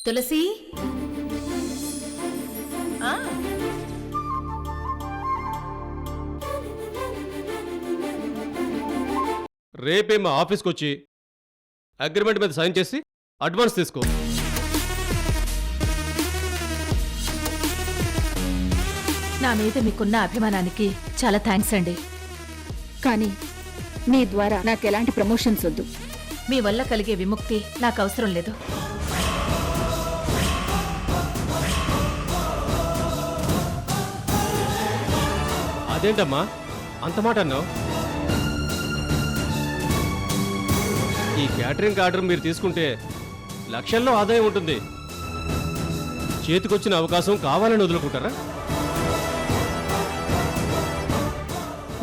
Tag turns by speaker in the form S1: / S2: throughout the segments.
S1: తులసి ఆ,
S2: రేపే మా ఆఫీస్కి వచ్చి అగ్రిమెంట్ మీద సైన్ చేసి అడ్వాన్స్ తీసుకో.
S1: నా మీద మీకున్న అభిమానానికి చాలా థ్యాంక్స్ అండి.
S3: కానీ నీ ద్వారా నాకు ఎలాంటి ప్రమోషన్స్ వద్దు.
S1: మీ వల్ల కలిగే విముక్తి నాకు అవసరం లేదు.
S2: అదేంటమ్మా అంత మాట అన్నావు? ఈ క్యాటరింగ్ ఆర్డర్ మీరు తీసుకుంటే లక్షల్లో ఆదాయం ఉంటుంది. చేతికొచ్చిన అవకాశం కావాలని వదులుకుంటారా?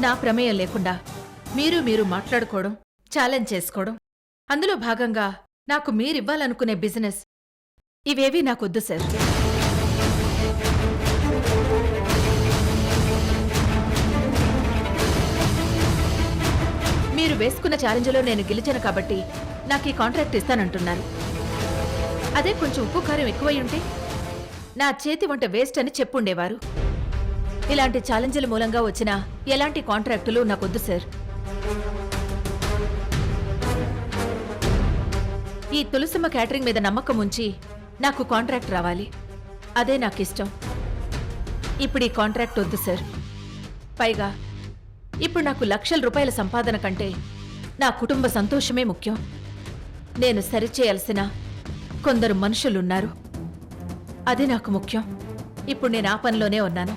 S1: నా ప్రమేయం లేకుండా మీరు మాట్లాడుకోవడం, ఛాలెంజ్ చేసుకోవడం, అందులో భాగంగా నాకు మీరివ్వాలనుకునే బిజినెస్ ఇవేవీ నాకొద్దు సార్. మీరు వేసుకున్న ఛాలెంజ్లో నేను గెలిచాను కాబట్టి నాకు ఈ కాంట్రాక్ట్ ఇస్తానంటున్నారు. అదే కొంచెం ఉప్పు కారం ఎక్కువై ఉంటే నా చేతి వంట వేస్ట్ అని చెప్పుండేవారు. ఇలాంటి ఛాలెంజ్ల మూలంగా వచ్చిన ఎలాంటి కాంట్రాక్టులు నాకొద్దు సార్. ఈ తులసమ్మ క్యాటరింగ్ మీద నమ్మకం ఉంచి నాకు కాంట్రాక్ట్ రావాలి. అదే నాకిష్టం. ఇప్పుడు ఈ కాంట్రాక్ట్ వద్దు సార్. పైగా ఇప్పుడు నాకు లక్షల రూపాయల సంపాదన కంటే నా కుటుంబ సంతోషమే ముఖ్యం. నేను సరిచేయాల్సిన కొందరు మనుషులున్నారు. అది నాకు ముఖ్యం. ఇప్పుడు నేను ఆ పనిలోనే ఉన్నాను.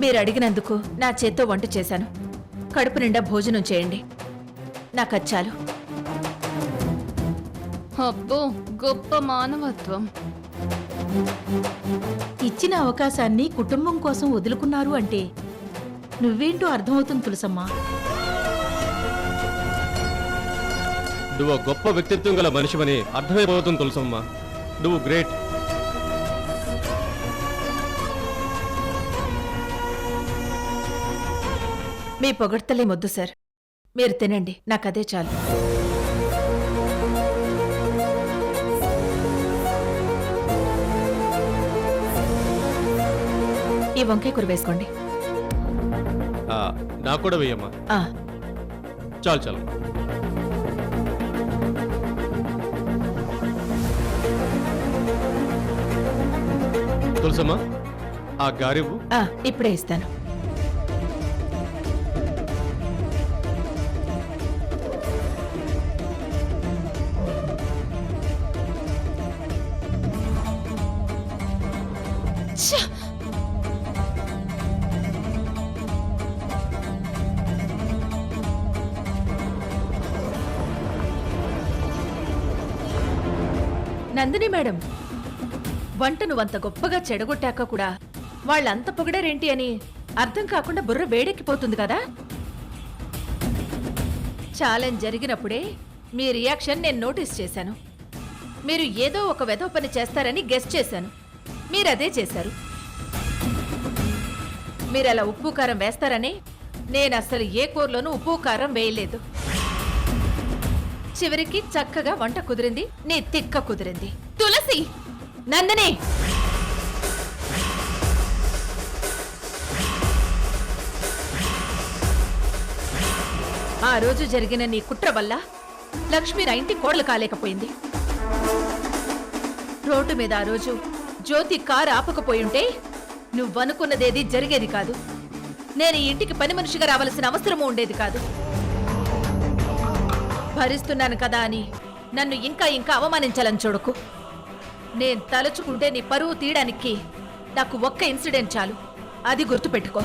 S1: మీరు అడిగినందుకు నా చేత్తో వంట చేశాను. కడుపు నిండా భోజనం చేయండి. నాకది చాలు.
S4: అబ్బో, గొప్ప మానవత్వం.
S5: ఇచ్చిన అవకాశాన్ని కుటుంబం కోసం వదులుకున్నారు అంటే నువ్వేంటో అర్థమవుతుంది తులసమ్మా.
S2: నువ్వు గొప్ప వ్యక్తిత్వం గల మనిషివని అర్థమైపోతుంది తులసమ్మ. నువ్వు గ్రేట్.
S1: మీ పొగడ్తలే మొద్దు సార్. మీరు తినండి. నాకదే చాలు. ఈ వంకాయ కూర వేసుకోండి.
S2: నాకు కూడా వెయ్యమ్మా.
S1: ఆ,
S2: చాలు చాలు. తులసమ్మ ఆ గారివు.
S1: ఇప్పుడే ఇస్తాను. నందిని మేడం, వంట నువ్వంత గొప్పగా చెడగొట్టాక కూడా వాళ్ళంత పొగడారేంటి అని అర్థం కాకుండా బుర్ర వేడెక్కిపోతుంది కదా. ఛాలెంజ్ జరిగినప్పుడే మీ రియాక్షన్ నేను నోటీస్ చేశాను. మీరు ఏదో ఒక వెధవ పని చేస్తారని గెస్ చేశాను. మీరదే చేశారు. మీరలా ఉప్పు కారం వేస్తారని నేను అసలు ఏ కూరలోనూ ఉప్పు కారం వేయలేదు. చివరికి చక్కగా వంట కుదిరింది. నీ తిక్క కుదిరింది. తులసి, నందిని, ఆ రోజు జరిగిన నీ కుట్ర వల్ల లక్ష్మి నా ఇంటి కోడలు కాలేకపోయింది. రోడ్డు మీద ఆ రోజు జ్యోతి కారు ఆపకపోయుంటే నువ్వనుకున్నదేది జరిగేది కాదు. నేను ఈ ఇంటికి పని మనిషిగా రావాల్సిన అవసరము ఉండేది కాదు. భరిస్తున్నాను కదా అని నన్ను ఇంకా ఇంకా అవమానించాలని చూడకు. నేను తలుచుకుంటే నీ పరువు తీయడానికి నాకు ఒక్క ఇన్సిడెంట్ చాలు. అది గుర్తుపెట్టుకో.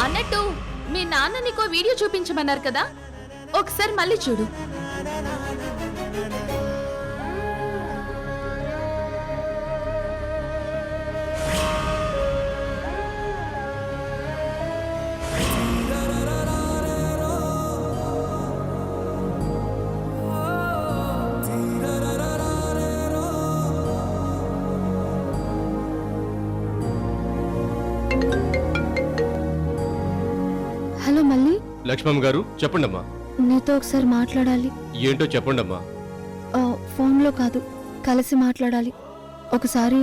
S4: అన్నట్టు మీ నాన్న నీకో వీడియో చూపించమన్నారు కదా, ఒకసారి మళ్ళీ చూడు.
S6: హలో మళ్ళీ
S2: లక్ష్మమ్మ గారు చెప్పండమ్మా.
S6: నీతో ఒకసారి మాట్లాడాలి.
S2: ఏంటో చెప్పండమ్మా.
S6: ఫోన్లో కాదు, కలిసి మాట్లాడాలి. ఒకసారి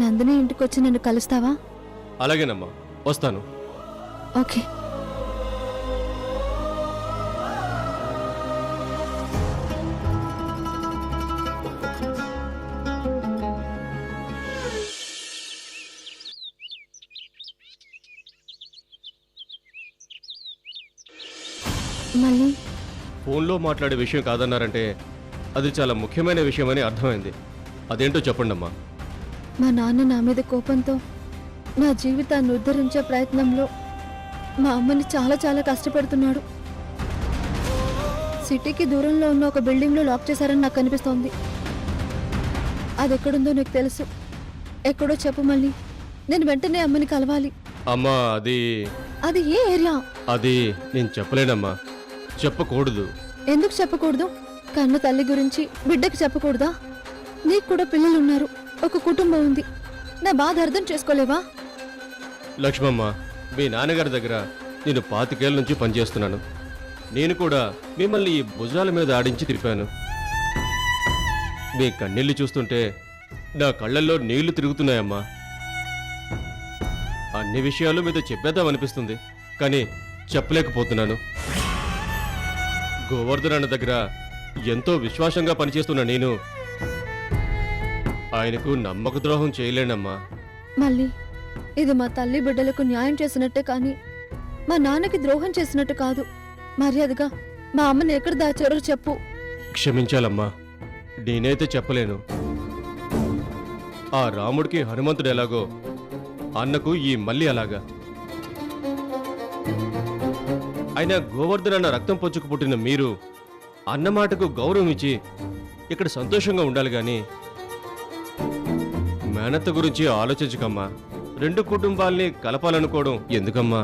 S6: నందిని ఇంటికి వచ్చి నన్ను కలుస్తావా?
S2: అలాగేనమ్మా, వస్తాను.
S6: ఓకే. మళ్ళీ
S2: ఫోన్లో మాట్లాడే విషయం కాదన్నారంటే అది చాలా ముఖ్యమైన విషయమని అర్థమైంది. అదేంటో చెప్పండమ్మా.
S6: మా నాన్న నా మీద కోపంతో నా జీవితాన్ని ఉద్ధరించే ప్రయత్నంలో మా అమ్మని చాలా చాలా కష్టపెడుతున్నాడు. సిటీకి దూరంలో ఉన్న ఒక బిల్డింగ్లో లాక్ చేశారని నాకు అనిపిస్తోంది. అది ఎక్కడుందో నీకు తెలుసు. ఎక్కడో చెప్పు మళ్ళీ. నేను వెంటనే అమ్మని కలవాలి.
S2: అమ్మా, అది
S6: అది ఏ ఏరియా?
S2: అది నేను చెప్పలేనమ్మా. చెప్పకూడదు.
S6: ఎందుకు చెప్పకూడదు? కన్న తల్లి గురించి బిడ్డకి చెప్పకూడదా? నీకు కూడా పిల్లలున్నారు, ఒక కుటుంబం ఉంది. నా బాధ అర్థం చేసుకోలేవా?
S2: లక్ష్మమ్మ, మీ నాన్నగారి దగ్గర నేను 25 ఏళ్ళ నుంచి పనిచేస్తున్నాను. నేను కూడా మిమ్మల్ని ఈ భుజాల మీద ఆడించి తిరిపాను. మీ కన్నీళ్లు చూస్తుంటే నా కళ్ళల్లో నీళ్లు తిరుగుతున్నాయమ్మా. అన్ని విషయాలు మీతో చెప్పేద్దామనిపిస్తుంది, కానీ చెప్పలేకపోతున్నాను. గోవర్ధన్ అన్న దగ్గర ఎంతో విశ్వాసంగా పనిచేస్తున్న నేను ఆయనకు నమ్మక ద్రోహం చేయలేనమ్మా.
S6: మళ్ళీ ఇది మా తల్లి బిడ్డలకు న్యాయం చేసినట్టే కానీ మా నాన్నకి ద్రోహం చేసినట్టు కాదు. మర్యాదగా మా అమ్మని ఎక్కడ దాచారో చెప్పు.
S2: క్షమించాలమ్మా, నేనైతే చెప్పలేను. ఆ రాముడికి హనుమంతుడు ఎలాగో అన్నకు ఈ మళ్ళీ అలాగా. అయినా గోవర్ధన్ అన్న రక్తం పొచ్చుకు పుట్టిన మీరు అన్న మాటకు గౌరవం ఇచ్చి ఇక్కడ సంతోషంగా ఉండాలి గాని మేనత్త గురించి ఆలోచించకమ్మా. 2 కుటుంబాల్ని కలపాలనుకోవడం ఎందుకమ్మా?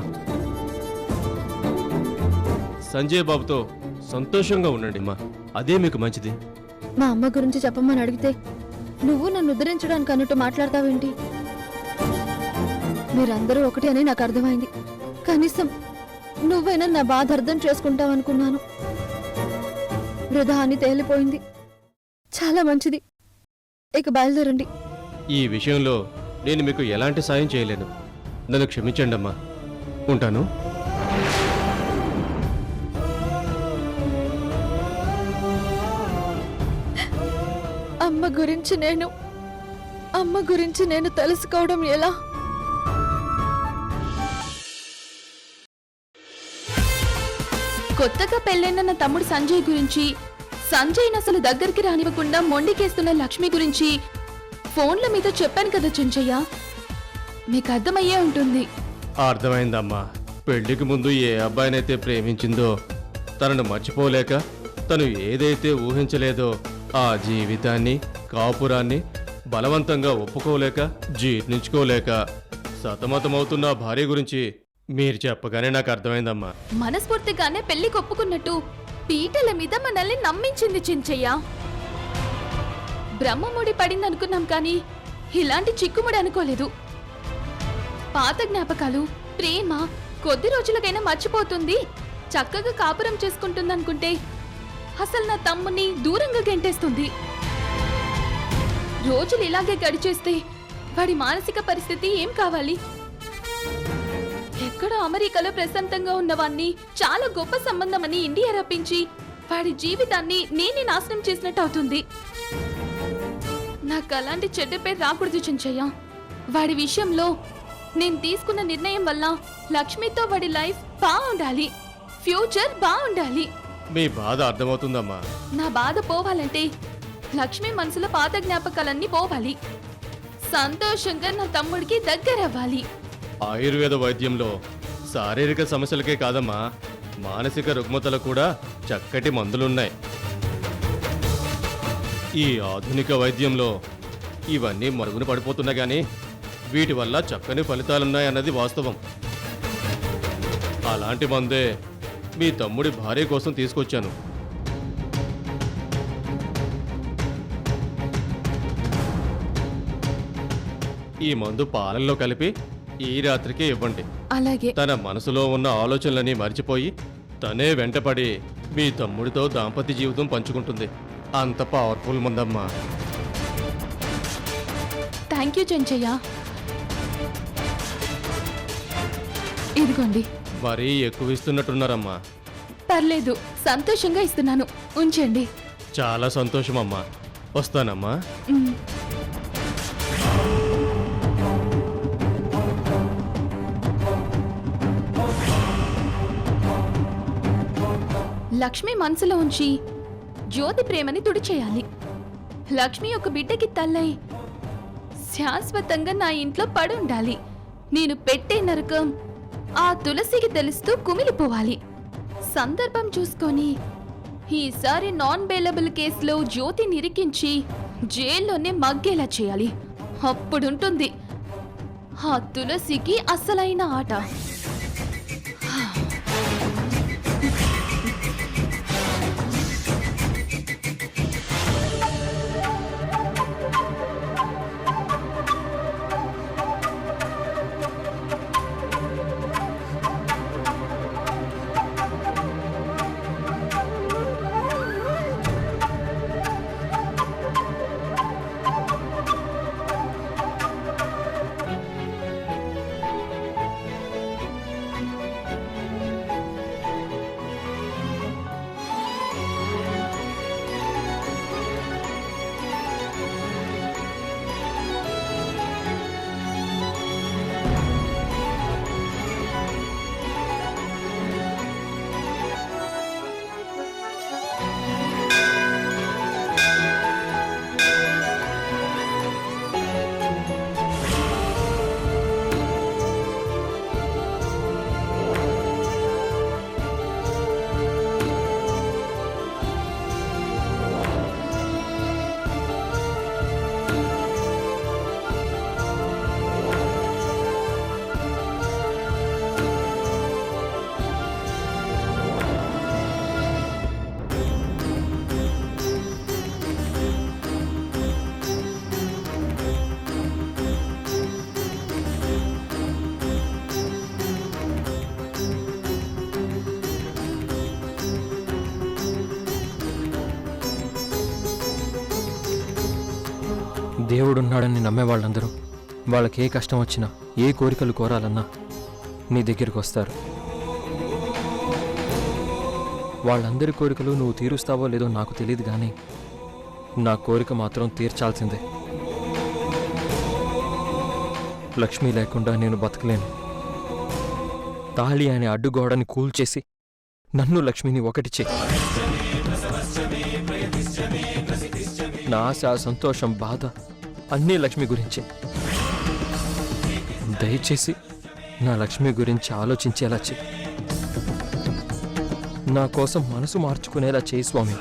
S2: సంజయ్ బాబుతో సంతోషంగా ఉండండి అమ్మా, అదే మీకు మంచిది.
S6: మా అమ్మ గురించి చెప్పమని అడిగితే నువ్వు నన్ను ఉద్ధరించడానికి అన్నట్టు మాట్లాడతావేంటి? మీరందరూ ఒకటి అని నాకు అర్థమైంది. కనీసం నువ్వైనా నా బాధ అర్థం చేసుకుంటావనుకున్నాను. వృధా అని తేలిపోయింది. చాలా మంచిది. ఇక బయలుదేరండి.
S2: ఈ విషయంలో నేను మీకు ఎలాంటి సాయం చేయలేను. నన్ను క్షమించండి అమ్మా. ఉంటాను.
S6: అమ్మ గురించి నేను తెలుసుకోవడం ఎలా?
S4: కొత్తగా పెళ్ళైన నా తమ్ముడు సంజయ్ గురించి, సంజయ్ని అసలు దగ్గరికి రానివ్వకుండా మొండికేస్తున్న లక్ష్మి గురించి ఫోన్ల మీద చెప్పాను కదా చెంచయ్య. మీకు అర్థమయ్యే ఉంటుంది.
S2: అర్థమైందమ్మా. పెళ్లికి ముందు ఏ అబ్బాయినైతే ప్రేమించిందో తనను మర్చిపోలేక, తను ఏదైతే ఊహించలేదో ఆ జీవితాన్ని, కాపురాన్ని బలవంతంగా ఒప్పుకోలేక, జీర్ణించుకోలేక సతమతమవుతున్న భార్య గురించి మీరు చెప్పగానే నాకు అర్థమైందమ్మా.
S4: మనస్ఫూర్తిగానే పెళ్లి కొప్పుకున్నట్టు పీటల మీద మనల్ని నమ్మించింది చెంచయ్య. బ్రహ్మముడి పడిందనుకున్నాం కానీ ఇలాంటి చిక్కుముడి అనుకోలేదు. పాత జ్ఞాపకాలు, ప్రేమ కొద్ది రోజులకైనా మర్చిపోతుంది, చక్కగా కాపురం చేసుకుంటుందనుకుంటే అసలు నా తమ్ముని దూరంగా గెంటేస్తుంది. రోజులు ఇలాగే గడిచేస్తే వాడి మానసిక పరిస్థితి ఏం కావాలి? ఎక్కడో అమెరికాలో ప్రశాంతంగా ఉన్నవాణ్ణి చాలా గొప్ప సంబంధమని ఇండియా రప్పించి వాడి జీవితాన్ని నేనే నాశనం చేసినట్టు అవుతుంది. నాకు అలాంటి చెడ్డ పేరు రాకూడదు చెంచయ్య. వాడి విషయంలో నేను తీసుకున్న నిర్ణయం వల్ల లక్ష్మితో వాడి లైఫ్ బాగుండాలి, ఫ్యూచర్ బాగుండాలి.
S2: మీ బాధ అర్థమవుతుందమ్మా.
S4: నా బాధ పోవాలంటే లక్ష్మి మనసులో పాత జ్ఞాపకాలన్నీ పోవాలి, సంతోషంగా నా తమ్ముడికి దగ్గరవ్వాలి.
S2: ఆయుర్వేద వైద్యంలో శారీరక సమస్యలకే కాదమ్మా, మానసిక రుగ్మతలు కూడా చక్కటి మందులున్నాయి. ఈ ఆధునిక వైద్యంలో ఇవన్నీ మరుగున పడిపోతున్నా గానీ వీటి వల్ల చక్కని ఫలితాలున్నాయన్నది వాస్తవం. అలాంటి మందే మీ తమ్ముడి భార్య కోసం తీసుకొచ్చాను. ఈ మందు పాలల్లో కలిపి ఈ రాత్రికే ఇవ్వండి.
S4: అలాగే.
S2: తన మనసులో ఉన్న ఆలోచనలని మర్చిపోయి తనే వెంటపడి మీ తమ్ముడితో దాంపత్య జీవితం పంచుకుంటుంది. అంత పవర్ఫుల్ ఉందమ్మా.
S4: Thank you Chenchaiah. ఇదిగోండి.
S2: మరీ ఎక్కువ ఇస్తున్నట్టున్నారమ్మా.
S4: పర్లేదు, సంతోషంగా ఇస్తున్నాను, ఉంచండి.
S2: చాలా సంతోషం అమ్మా. వస్తానమ్మా.
S4: మ్. లక్ష్మి మనసులో ఉంచి జ్యోతి ప్రేమని తుడిచేయాలి. లక్ష్మి ఒక బిడ్డకి తల్లై శాశ్వతంగా నా ఇంట్లో పడి ఉండాలి. నేను పెట్టే నరకం ఆ తులసికి తెలుస్తూ కుమిలిపోవాలి. సందర్భం చూసుకొని ఈసారి నాన్ బెయిలబుల్ కేసులో జ్యోతిని ఇరికించి జైల్లోనే మగ్గేలా చేయాలి. అప్పుడుంటుంది ఆ తులసికి అసలైన ఆట.
S7: దేవుడున్నాడని నమ్మే వాళ్ళందరూ వాళ్ళకి ఏ కష్టం వచ్చినా ఏ కోరికలు కోరాలన్నా నీ దగ్గరికి వస్తారు. వాళ్ళందరి కోరికలు నువ్వు తీరుస్తావో లేదో నాకు తెలియదు, కానీ నా కోరిక మాత్రం తీర్చాల్సిందే. లక్ష్మి లేకుండా నేను బతకలేను. తాళి అనే అడ్డుగోడని కూల్చేసి నన్ను లక్ష్మిని ఒకటి చెయ్యి. నా ఆశ, సంతోషం, బాధ అన్నీ లక్ష్మి గురించే. దయచేసి నా లక్ష్మి గురించి ఆలోచించేలా చెయ్యి. నా కోసం మనసు మార్చుకునేలా చేయి స్వామి.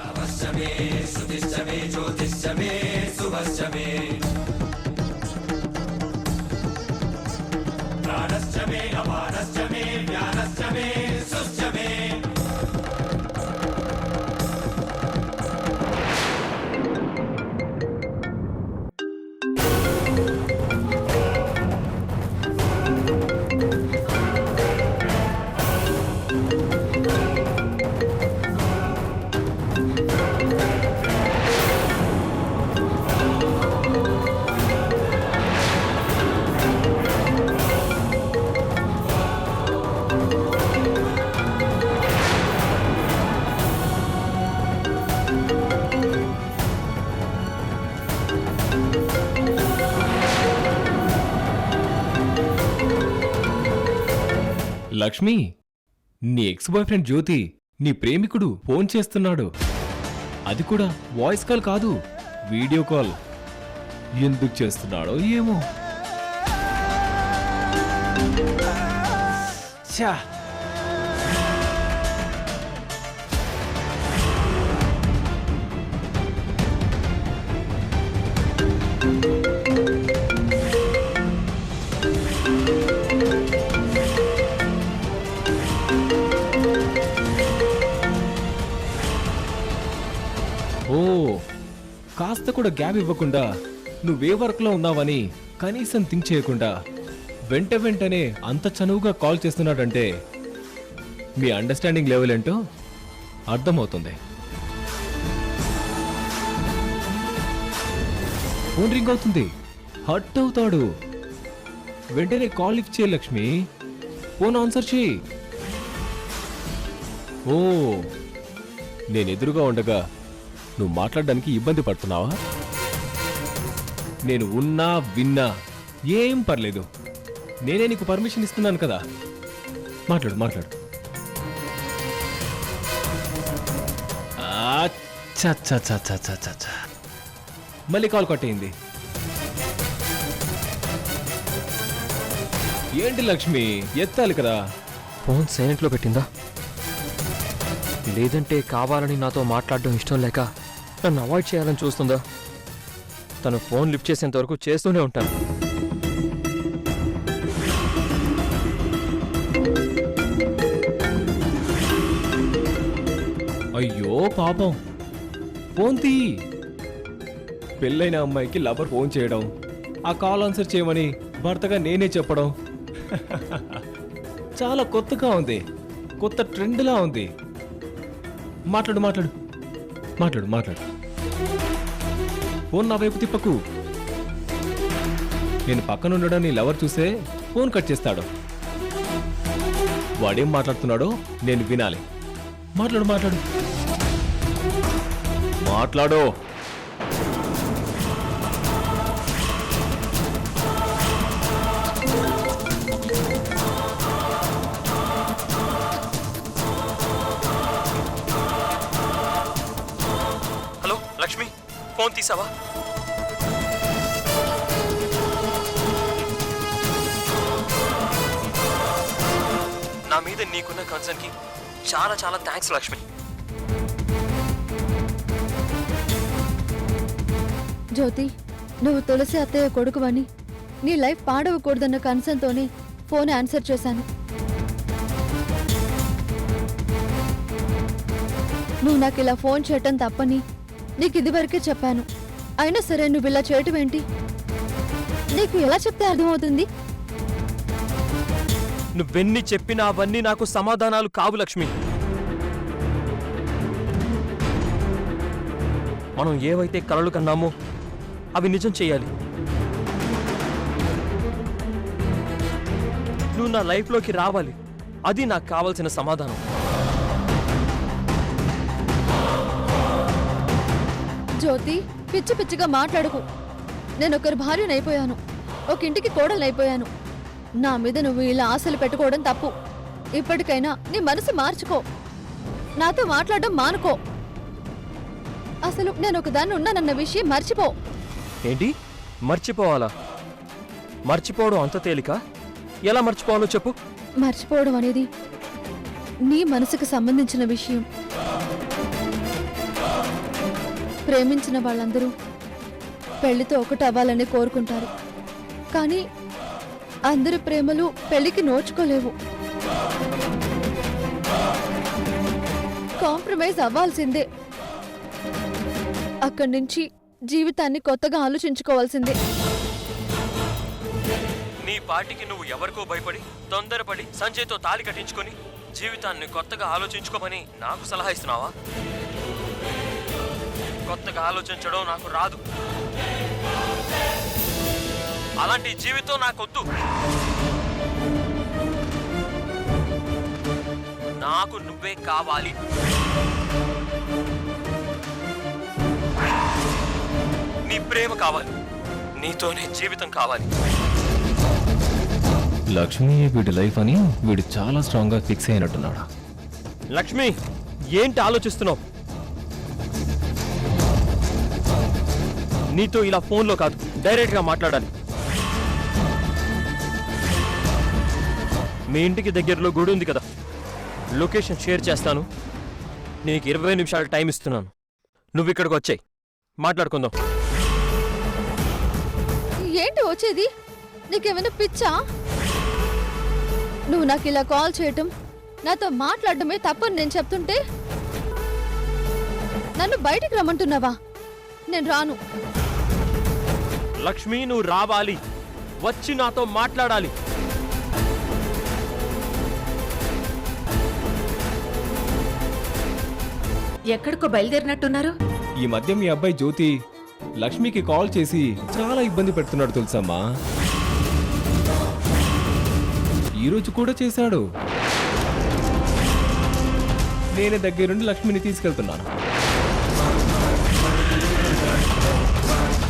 S8: లక్ష్మి, నీ ఎక్స్ బాయ్ ఫ్రెండ్ జ్యోతి నీ ప్రేమికుడు ఫోన్ చేస్తున్నాడు. అది కూడా వాయిస్ కాల్ కాదు, వీడియో కాల్. ఎందుకు చేస్తున్నాడో ఏమో. ఛా! ఓ, కాస్త కూడా గ్యాప్ ఇవ్వకుండా నువ్వే వర్క్లో ఉన్నావని కనీసం థింక్ చేయకుండా వెంటనే అంత చనువుగా కాల్ చేస్తున్నాడంటే మీ అండర్స్టాండింగ్ లెవెల్ ఏంటో అర్థమవుతుంది. ఫోన్ రింగ్ అవుతుంది, హట్ అవుతాడు. వెంటనే కాల్ లిఫ్ట్ చేయి లక్ష్మి, ఫోన్ ఆన్సర్ చేయి. ఓ, నేను ఎదురుగా ఉండగా నువ్వు మాట్లాడడానికి ఇబ్బంది పడుతున్నావా? నేను ఉన్నా విన్నా ఏం పర్లేదు, నేనే నీకు పర్మిషన్ ఇస్తున్నాను కదా. మాట్లాడు మాట్లాడు. మళ్ళీ కాల్ కట్టయింది. ఏంటి లక్ష్మి, ఎత్తాలి కదా.
S7: ఫోన్ సైలెంట్లో పెట్టిందా? లేదంటే కావాలని నాతో మాట్లాడడం ఇష్టం లేక నన్ను అవాయిడ్ చేయాలని చూస్తుందా? తను ఫోన్ లిఫ్ట్ చేసేంత వరకు చేస్తూనే ఉంటాను.
S8: అయ్యో పాపం, ఫోన్ తీ. పెళ్ళైన అమ్మాయికి లవర్ ఫోన్ చేయడం, ఆ కాల్ ఆన్సర్ చేయమని భర్తగా నేనే చెప్పడం చాలా కొత్తగా ఉంది, కొత్త ట్రెండ్లా ఉంది. మాట్లాడు మాట్లాడు మాట్లాడు మాట్లాడు. ఫోన్ నా వైపు తిప్పకు. నేను పక్కన ఉండడం నీ లవర్ చూస్తే ఫోన్ కట్ చేస్తాడు. వాడేం మాట్లాడుతున్నాడో నేను వినాలి. మాట్లాడు మాట్లాడు మాట్లాడు.
S7: హలో లక్ష్మి, ఫోన్ తీసావా? నా మీద నీకున్న కన్సర్న్కి చాలా చాలా థ్యాంక్స్ లక్ష్మి.
S6: జ్యోతి, నువ్వు తులసి అత్తయ్య కొడుకువని నీ లైఫ్ పాడవకూడదన్న కన్సర్న్తోనే ఫోన్ ఆన్సర్ చేశాను. నువ్వు నాకు ఇలా ఫోన్ చేయటం తప్పని నీకు ఇదివరకే చెప్పాను. అయినా సరే నువ్వు ఇలా చేయటం ఏంటి? నీకు ఎలా చెప్తే అర్థమవుతుంది?
S7: నువ్వెన్ని చెప్పినా అవన్నీ నాకు సమాధానాలు కావు లక్ష్మి. మనం ఏవైతే కలలు కన్నామో అవి నిజం చేయాలి. నువ్వు నా లైఫ్లోకి రావాలి, అది నాకు కావాల్సిన సమాధానం.
S6: జ్యోతి, పిచ్చి పిచ్చిగా మాట్లాడుకు. నేను ఒకరి భార్యనైపోయాను, ఒక ఇంటికి కోడలైపోయాను. నా మీద నువ్వు ఇలా ఆశలు పెట్టుకోవడం తప్పు. ఇప్పటికైనా నీ మనసు మార్చుకో, నాతో మాట్లాడడం మానుకో. అసలు నేను ఒకదాన్ని ఉన్నానన్న విషయం మర్చిపో.
S7: ఏంటి మర్చిపోవాలా? మర్చిపోవడం అంత తేలిక? ఎలా మర్చిపోవాలో చెప్పు.
S6: మర్చిపోవడం అనేది నీ మనసుకు సంబంధించిన విషయం. ప్రేమించిన వాళ్ళందరూ పెళ్లితో ఒకటి అవ్వాలని కోరుకుంటారు, కానీ అందరి ప్రేమలు పెళ్లికి నోచుకోలేవు. కాంప్రమైజ్ అవ్వాల్సిందే. అక్కడి నుంచి జీవితాన్ని కొత్తగా ఆలోచించుకోవాల్సిందే.
S7: నీ పాటికి నువ్వు ఎవరికో భయపడి తొందరపడి సంజయ్తో తాళి కట్టించుకొని జీవితాన్ని కొత్తగా ఆలోచించుకోమని నాకు సలహా ఇస్తున్నావా? కొత్తగా ఆలోచించడం నాకు రాదు. అలాంటి జీవితం నాకొద్దు. నాకు నువ్వే కావాలి. నీ ప్రేమ కావాలి, నీతోనే జీవితం కావాలి.
S8: లక్ష్మి వీడి లైఫ్ అని వీడు చాలా స్ట్రాంగ్ గా ఫిక్స్ అయినట్టున్నాడు.
S7: లక్ష్మి, ఏంటి ఆలోచిస్తున్నావు? నీతో ఇలా ఫోన్లో కాదు, డైరెక్ట్గా మాట్లాడాలి. మీ ఇంటికి దగ్గరలో గుడి ఉంది కదా, లొకేషన్ షేర్ చేస్తాను. నీకు 20 నిమిషాలు టైం ఇస్తున్నాను. నువ్వు ఇక్కడికి వచ్చాయి, మాట్లాడుకుందాం.
S6: ఏంటి వచ్చేది? నీకేమైనా పిచ్చా? నువ్వు నాకు ఇలా కాల్ చేయటం, నాతో మాట్లాడటమే తప్పని నేను చెప్తుంటే నన్ను బయటికి రమ్మంటున్నావా? నేను రాను.
S7: లక్ష్మి, నువ్వు రావాలి, వచ్చి నాతో మాట్లాడాలి.
S1: ఎక్కడికో బయలుదేరినట్టున్నారు?
S8: ఈ మధ్య మీ అబ్బాయి జ్యోతి లక్ష్మికి కాల్ చేసి చాలా ఇబ్బంది పెడుతున్నాడు తెలుసమ్మా. ఈరోజు కూడా చేశాడు. నేనే దగ్గరుండి లక్ష్మిని తీసుకెళ్తున్నాను.